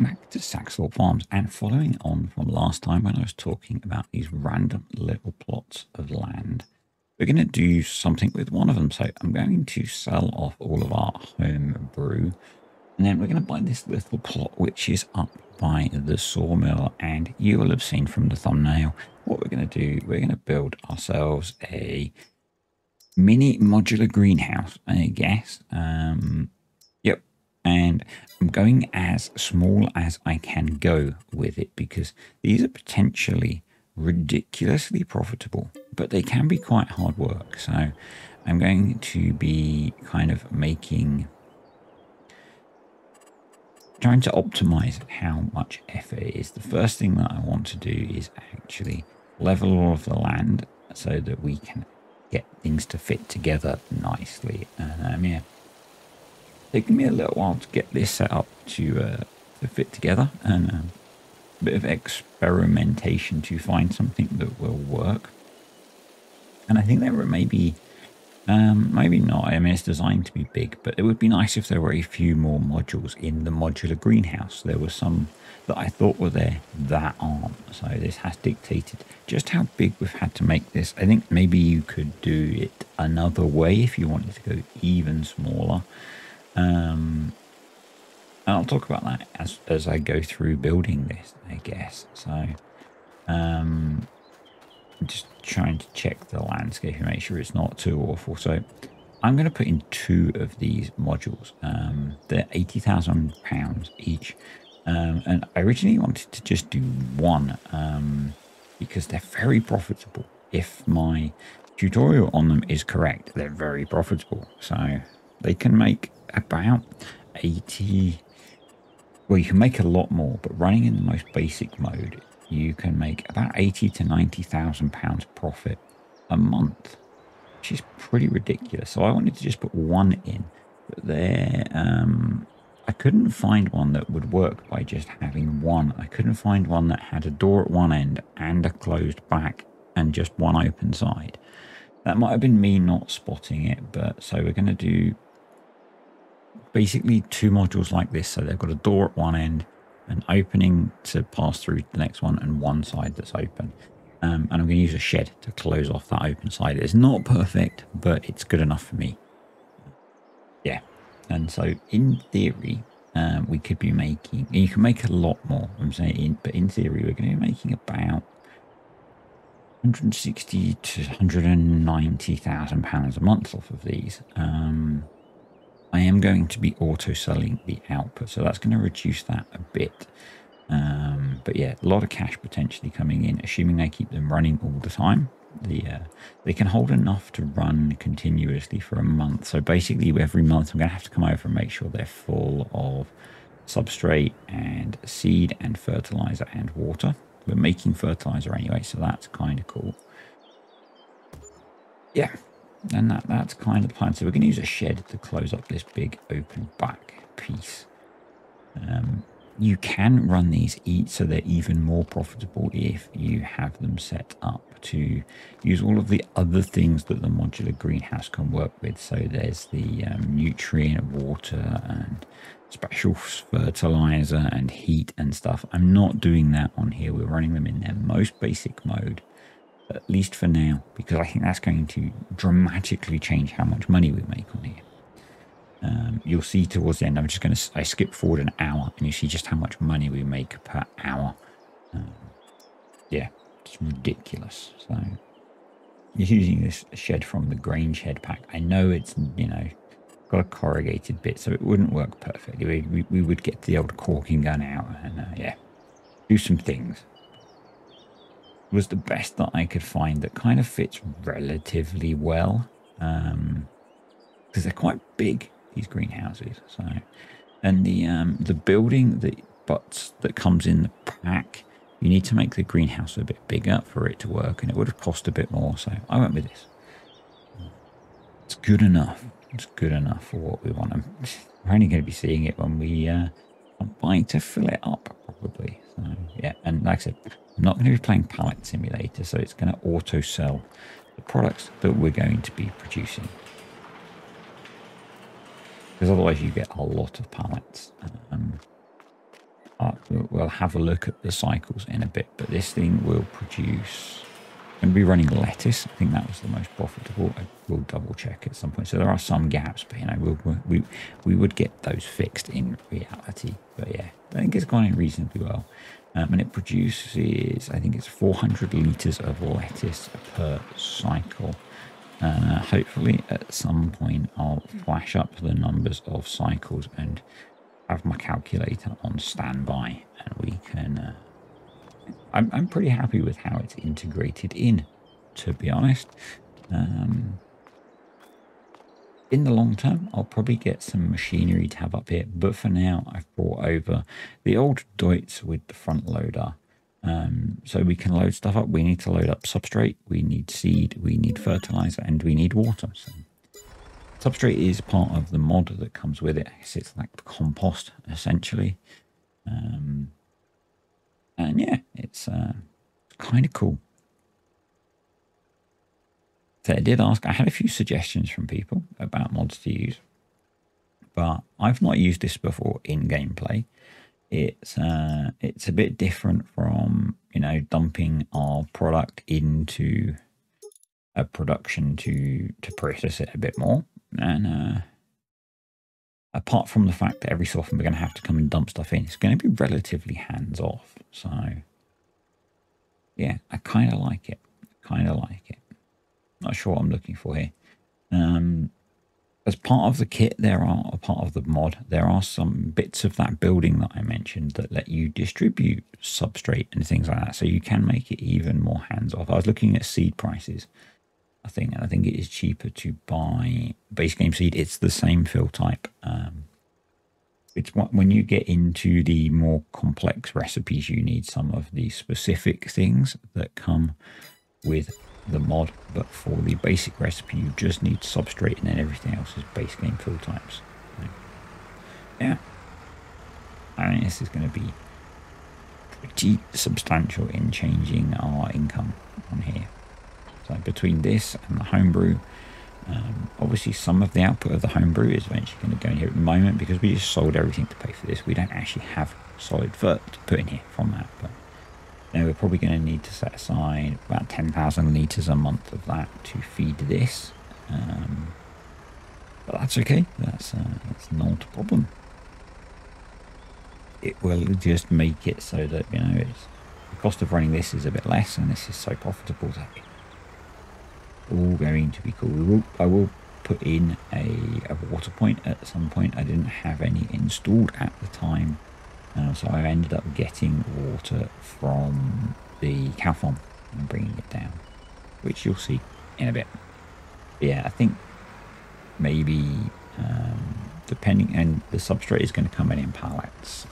back to Saxthorpe Farms, and following on from last time when I was talking about these random little plots of land, we're going to do something with one of them. So I'm going to sell off all of our home brew, and then we're going to buy this little plot which is up by the sawmill. And you will have seen from the thumbnail what we're going to do. We're going to build ourselves a mini modular greenhouse, I guess. Yep. And I'm going as small as I can go with it because these are potentially ridiculously profitable, but they can be quite hard work. So I'm going to be kind of trying to optimize how much effort it is. The first thing that I want to do is actually level all of the land so that we can get things to fit together nicely. And yeah, taking me a little while to get this set up to fit together, and a bit of experimentation to find something that will work. And I think there were maybe not. I mean, it's designed to be big, but it would be nice if there were a few more modules in the modular greenhouse. There were some that I thought were there that aren't. So this has dictated just how big we've had to make this. I think maybe you could do it another way if you wanted to go even smaller. And I'll talk about that as I go through building this, I guess. So I'm just trying to check the landscape and make sure it's not too awful. So I'm going to put in 2 of these modules. They're £80,000 each. And I originally wanted to just do 1 because they're very profitable. If my tutorial on them is correct, they're very profitable. So they can make about 80. Well, you can make a lot more, but running in the most basic mode, you can make about 80 to 90,000 pounds profit a month, which is pretty ridiculous. So I wanted to just put 1 in, but there, I couldn't find one that would work by just having 1. I couldn't find one that had a door at one end and a closed back and just 1 open side. That might have been me not spotting it, but so we're going to do basically 2 modules like this. So they've got a door at one end, an opening to pass through the next one, and 1 side that's open. And I'm going to use a shed to close off that open side. It's not perfect, but it's good enough for me. Yeah. And so in theory, we could be making, you can make a lot more, I'm saying, but in theory, we're going to be making about 160 to 190,000 pounds a month off of these. I am going to be auto selling the output, so that's going to reduce that a bit. But yeah, a lot of cash potentially coming in, assuming they keep them running all the time. They can hold enough to run continuously for a month. So basically every month I'm going to have to come over and make sure they're full of substrate and seed and fertilizer and water. We're making fertilizer anyway, so that's kind of cool. Yeah. And that's kind of the plan. So we're going to use a shed to close up this big open back piece. You can run these so they're even more profitable if you have them set up to use all of the other things that the modular greenhouse can work with. So there's the nutrient, water, and special fertilizer and heat and stuff. I'm not doing that on here. We're running them in their most basic mode, at least for now, because I think that's going to dramatically change how much money we make on here. You'll see towards the end, I'm just going to, I skip forward an hour and you see just how much money we make per hour. Yeah, it's ridiculous. So using this shed from the grain shed pack, I know it's, you know, got a corrugated bit, so it wouldn't work perfectly. We would get the old caulking gun out and yeah, do some things. Was the best that I could find that kind of fits relatively well, because they're quite big, these greenhouses. So, and the building that comes in the pack, you need to make the greenhouse a bit bigger for it to work, and it would have cost a bit more. So I went with this. It's good enough. It's good enough for what we want. We're only going to be seeing it when we are buying to fill it up, probably. So yeah, and like I said, I'm not going to be playing pallet simulator, so it's going to auto sell the products that we're going to be producing. Because otherwise you get a lot of pallets. we'll have a look at the cycles in a bit, but this thing will produce. Going to be running lettuce. I think that was the most profitable. I will double check at some point. So there are some gaps, but you know, we would get those fixed in reality. But yeah, I think it's gone in reasonably well, and it produces, I think it's 400 liters of lettuce per cycle. Hopefully, at some point, I'll flash up the numbers of cycles and have my calculator on standby, and we can. I'm pretty happy with how it's integrated in, to be honest. In the long term, I'll probably get some machinery to have up here, but for now, I've brought over the old Deutz with the front loader. So we can load stuff up. We need to load up substrate, we need seed, we need fertilizer, and we need water. So substrate is part of the mod that comes with it. I guess it's like compost, essentially. And yeah, it's kind of cool. So I did ask, I had a few suggestions from people about mods to use, but I've not used this before in gameplay. It's a bit different from, you know, dumping our product into a production to process it a bit more. And apart from the fact that every so often we're going to have to come and dump stuff in, it's going to be relatively hands off. So yeah, I kind of like it. Not sure what I'm looking for here. As part of the kit, a part of the mod, there are some bits of that building that I mentioned that let you distribute substrate and things like that. So you can make it even more hands off. I was looking at seed prices, I think it is cheaper to buy base game seed. It's the same fill type. It's when you get into the more complex recipes, you need some of the specific things that come with the mod, but for the basic recipe you just need substrate, and then everything else is base game fill types. So, yeah, I mean, this is going to be pretty substantial in changing our income on here. So between this and the homebrew, obviously some of the output of the homebrew is eventually going to go in here at the moment because we just sold everything to pay for this. We don't actually have solid vert to put in here from that, but now we're probably going to need to set aside about 10,000 litres a month of that to feed this. But that's okay. That's not a problem. It will just make it so that, you know, the cost of running this is a bit less, and this is so profitable that it's all going to be cool. I will put in a water point at some point. I didn't have any installed at the time. So I ended up getting water from the cow farm and bringing it down, which you'll see in a bit. But yeah, I think maybe depending, and the substrate is going to come in pallets.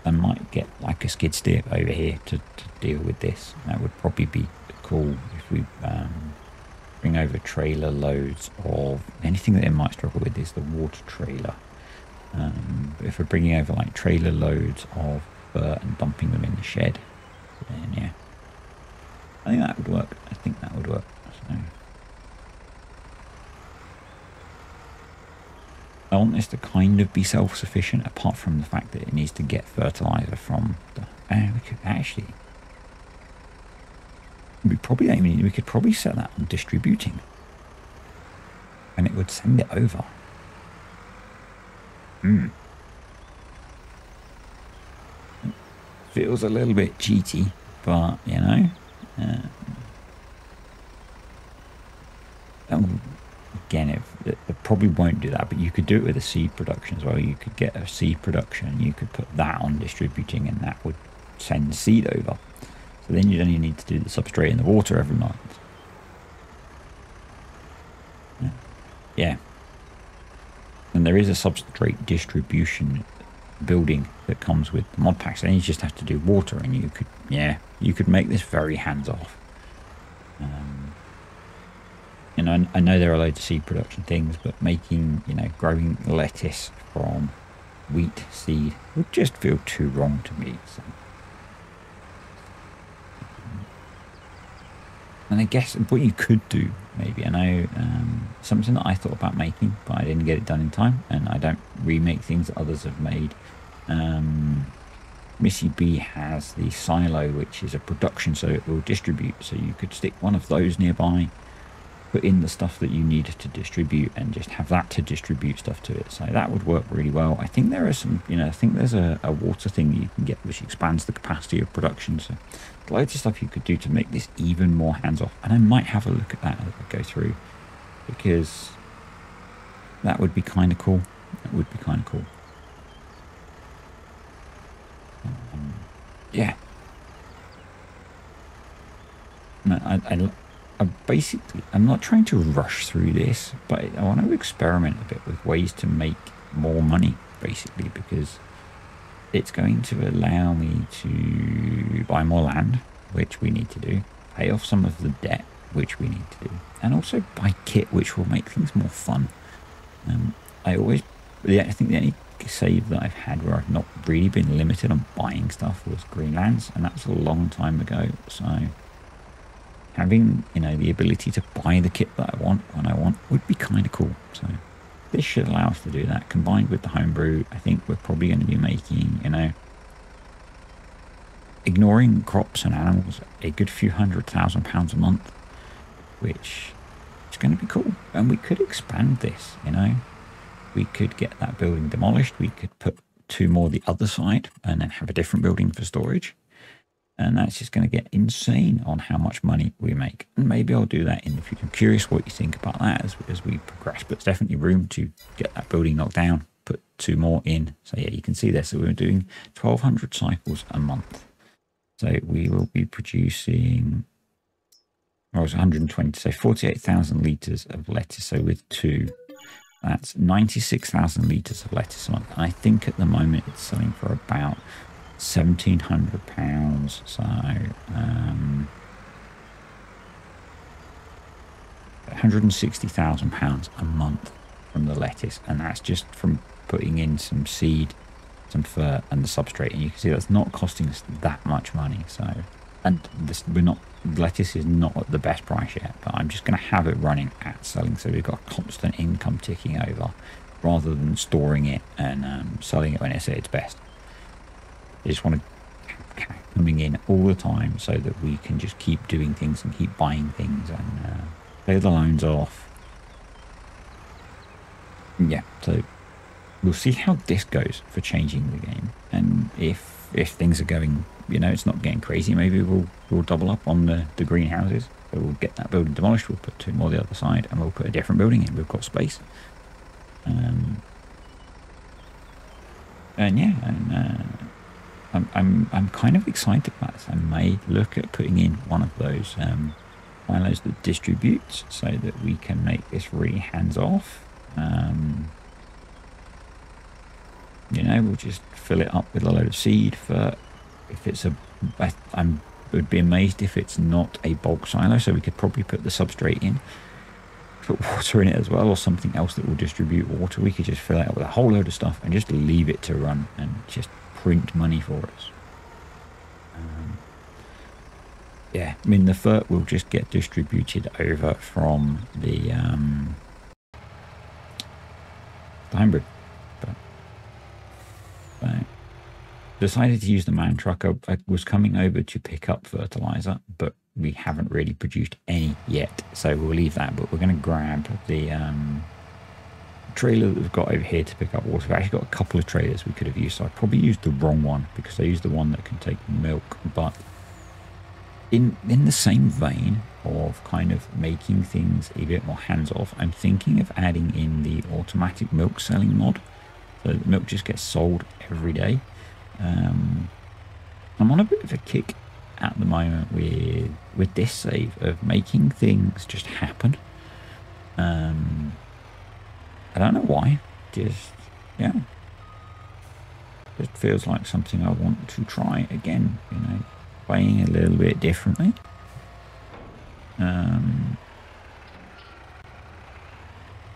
I might get like a skid steer over here to deal with this. That would probably be cool if we bring over trailer loads of anything that it might struggle with is the water trailer. But if we're bringing over like trailer loads of fur and dumping them in the shed, then yeah, I think that would work. So I want this to kind of be self-sufficient, apart from the fact that it needs to get fertilizer from the. We could actually, we could probably set that on distributing, and it would send it over. Feels a little bit cheaty, but you know, again, it probably won't do that, but you could do it with a seed production as well. You could get a seed production, you could put that on distributing, and that would send seed over. So then you'd only need to do the substrate and the water every month. Yeah. And there is a substrate distribution building that comes with the mod packs. Then you just have to do water, and you could make this very hands off. You know, I know there are loads of seed production things, but making, you know, growing lettuce from wheat seed would just feel too wrong to me. So. And I guess what you could do maybe. I know something that I thought about making, but I didn't get it done in time, and I don't remake things that others have made. Missy B has the silo, which is a production, so it will distribute. So you could stick one of those nearby, put in the stuff that you need to distribute, and just have that to distribute stuff to it. So that would work really well. I think there are some, I think there's a water thing that you can get which expands the capacity of production. So loads of stuff you could do to make this even more hands-off. And I might have a look at that as I go through, because that would be kind of cool. That would be kind of cool. Yeah. No, I'm not trying to rush through this, but I want to experiment a bit with ways to make more money, basically, because it's going to allow me to buy more land, which we need to do, pay off some of the debt, which we need to do, and also buy kit, which will make things more fun. I think the only save that I've had where I've not really been limited on buying stuff was Greenlands, and that's a long time ago. So having the ability to buy the kit that I want when I want would be kind of cool. So this should allow us to do that. Combined with the homebrew, I think we're probably going to be making, ignoring crops and animals, a good few £100,000 a month, which is going to be cool. And we could expand this, we could get that building demolished. We could put 2 more the other side and then have a different building for storage. And that's just going to get insane on how much money we make. And maybe I'll do that in the future. I'm curious what you think about that as we progress. But there's definitely room to get that building knocked down, put 2 more in. So yeah, you can see there. So we're doing 1,200 cycles a month. So we will be producing, or it was 120, so 48,000 litres of lettuce. So with 2, that's 96,000 litres of lettuce a month. And I think at the moment it's selling for about £1,700. So £160,000 a month from the lettuce, and that's just from putting in some seed, some fur, and the substrate. And you can see that's not costing us that much money. So, and this, lettuce is not at the best price yet, but I'm just going to have it running at selling, so we've got a constant income ticking over, rather than storing it and selling it when it's at its best. I just want to have cash coming in all the time, so that we can just keep doing things and keep buying things and pay the loans off. Yeah, so we'll see how this goes for changing the game, and if things are going, it's not getting crazy, maybe we'll double up on the greenhouses. So we'll get that building demolished, we'll put 2 more the other side, and we'll put a different building in. We've got space. And yeah, and I'm kind of excited about this. I may look at putting in one of those silos that distributes, so that we can make this really hands-off. We'll just fill it up with a load of seed. For if it's would be amazed if it's not a bulk silo, so we could probably put the substrate in, put water in it as well, or something else that will distribute water. We could just fill it up with a whole load of stuff and just leave it to run and just print money for us. Yeah, I mean, the fur will just get distributed over from the homebrew. But decided to use the man truck. I was coming over to pick up fertilizer, but we haven't really produced any yet, so we'll leave that. But we're going to grab the trailer that we've got over here to pick up water. We've actually got a couple of trailers we could have used, so I probably used the wrong one, because I used the one that can take milk. But in the same vein of kind of making things a bit more hands-off, I'm thinking of adding in the automatic milk selling mod, so the milk just gets sold every day. I'm on a bit of a kick at the moment with this save of making things just happen. I don't know why, just yeah, it feels like something I want to try again, playing a little bit differently.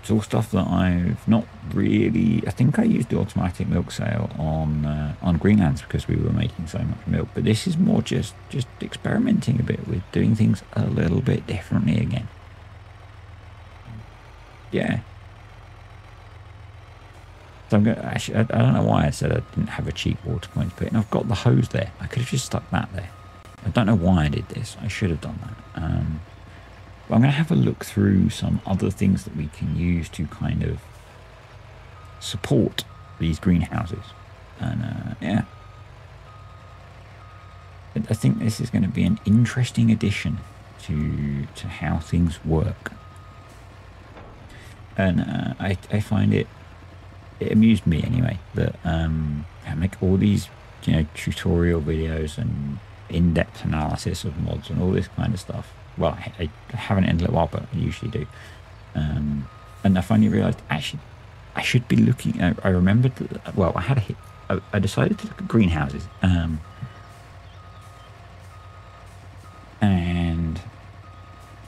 It's all stuff that I've not really. I think I used the automatic milk sale on Greenlands because we were making so much milk, but this is more just experimenting a bit with doing things a little bit differently again. Yeah. So I'm going to actually, I don't know why I said I didn't have a cheap water point to put in. I've got the hose there. I could have just stuck that there. I don't know why I did this. I should have done that. But I'm going to have a look through some other things that we can use to kind of support these greenhouses. And yeah, I think this is going to be an interesting addition to how things work. And I find it amused me anyway that I make all these tutorial videos and in-depth analysis of mods and all this kind of stuff. Well, I haven't in a little while, but I usually do. And I finally realized actually I should be looking. I remembered that, well, I had a hit. I decided to look at greenhouses. And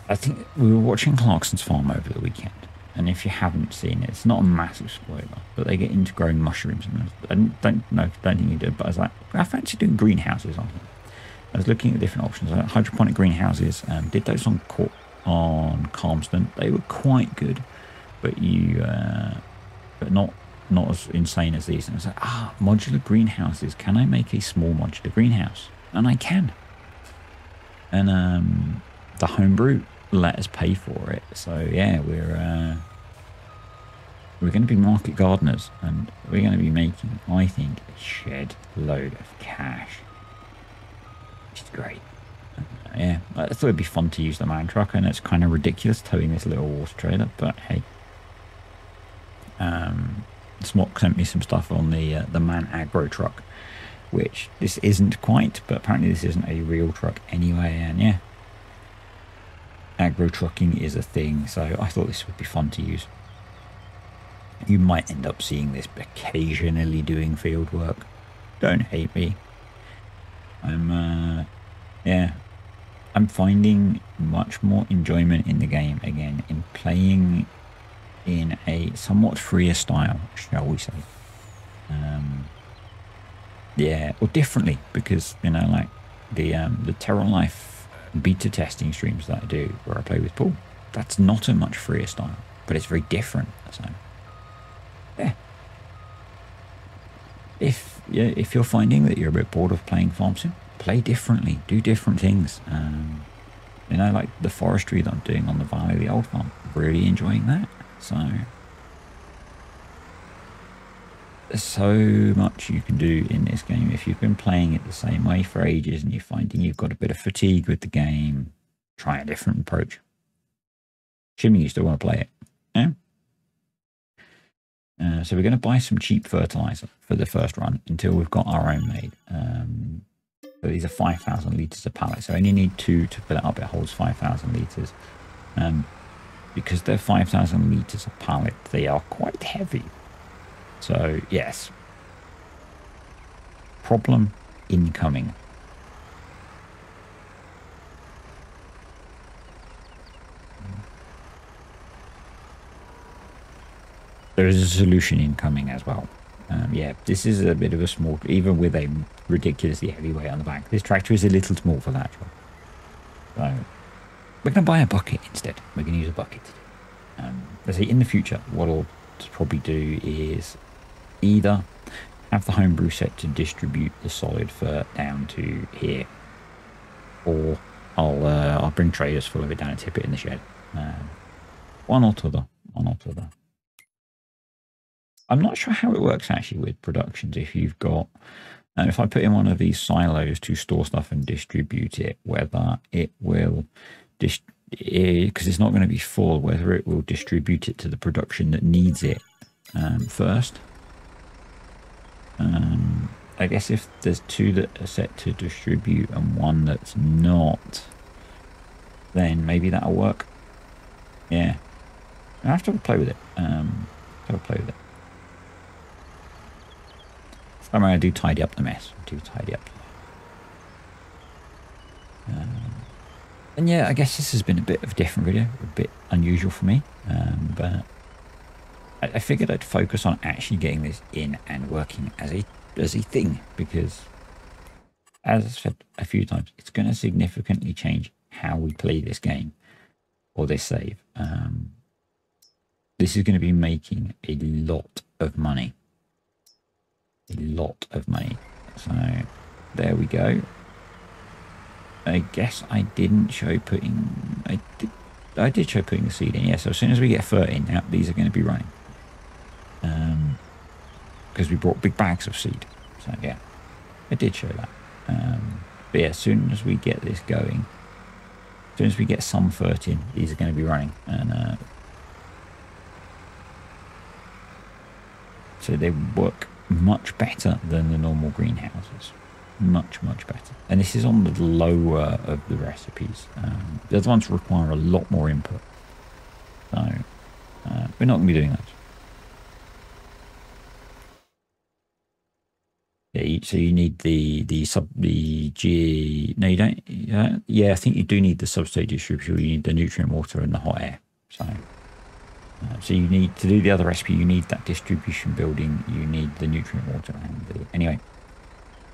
I think we were watching Clarkson's Farm over the weekend. And if you haven't seen it, it's not a massive spoiler, but they get into growing mushrooms. And I don't think you did, but I was like, I fancy doing greenhouses on here. I was looking at different options. Hydroponic greenhouses, did those on Calmston. They were quite good, but but not as insane as these. And I was like, modular greenhouses. Can I make a small modular greenhouse? And I can. And the homebrew let us pay for it. So yeah, we're going to be market gardeners, and we're going to be making, I think, a shed load of cash, which is great. Yeah, I thought it'd be fun to use the man truck, and it's kind of ridiculous towing this little water trailer, but hey. Smok sent me some stuff on the man agro truck, which this isn't quite, but apparently this isn't a real truck anyway. And yeah, agro trucking is a thing, so I thought this would be fun to use. You might end up seeing this occasionally doing field work. Don't hate me. I'm finding much more enjoyment in the game again in playing in a somewhat freer style, shall we say. Yeah, or differently, because like the Terra Life beta testing streams that I do where I play with Paul, that's not a much freer style, but it's very different. So yeah, if you're finding that you're a bit bored of playing farm sim, play differently, do different things. Like the forestry that I'm doing on the Valley of the Old Farm, really enjoying that. So there's so much you can do in this game. If you've been playing it the same way for ages and you're finding you've got a bit of fatigue with the game, try a different approach. Assuming you still want to play it. Yeah. So we're going to buy some cheap fertilizer for the first run until we've got our own made. So these are 5,000 litres a pallet. So I only need 2 to fill it up. It holds 5,000 litres. Because they're 5,000 litres a pallet, they are quite heavy. So yes. Problem incoming. There is a solution incoming as well. Yeah, this is a bit of a small, even with a ridiculously heavy weight on the back. This tractor is a little small for that job. So we're going to buy a bucket instead. We're going to use a bucket. Let's say in the future, what I'll probably do is either have the homebrew set to distribute the solid fur down to here, or I'll bring trailers full of it down and tip it in the shed. One or t'other. I'm not sure how it works actually with productions. If you've got, if I put in one of these silos to store stuff and distribute it, whether it will, because it's not going to be full, whether it will distribute it to the production that needs it first. I guess if there's 2 that are set to distribute and 1 that's not, then maybe that'll work. Yeah, I have to play with it. I do tidy up the mess. And yeah, I guess this has been a bit of a different video, a bit unusual for me, but I figured I'd focus on actually getting this in and working as a thing, because as I've said a few times, it's going to significantly change how we play this game or this save. This is going to be making a lot of money. A lot of money. So there we go. I guess I didn't show putting... I did show putting the seed in. Yeah, so as soon as we get 13 out, these are going to be running. Because we brought big bags of seed. So yeah, I did show that. But yeah, as soon as we get this going, as soon as we get some 13, these are going to be running. And so they work much better than the normal greenhouses. Much better. And this is on the lower of the recipes. The other ones require a lot more input. So we're not going to be doing that. Yeah, so you need the G. No, you don't. Yeah, I think you do need the substrate distribution. You need the nutrient water and the hot air. So you need to do the other recipe. You need that distribution building. You need the nutrient water and anyway.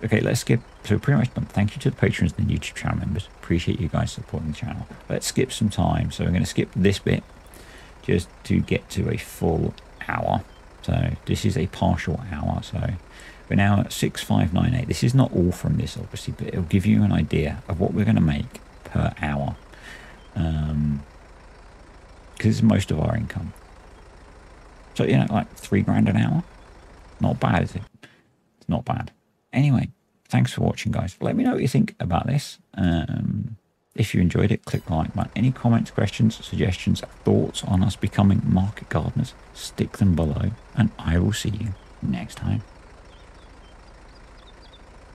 Okay, let's skip. So pretty much done. Thank you to the patrons and the YouTube channel members. Appreciate you guys supporting the channel. Let's skip some time. So we're going to skip this bit just to get to a full hour. So this is a partial hour. So we're now at 6598. This is not all from this, obviously, but it'll give you an idea of what we're going to make per hour. Because it's most of our income. So, you know, like $3 an hour. Not bad, is it? It's not bad. Anyway, thanks for watching, guys. Let me know what you think about this. If you enjoyed it, click the like button. Any comments, questions, suggestions, thoughts on us becoming market gardeners, stick them below, and I will see you next time.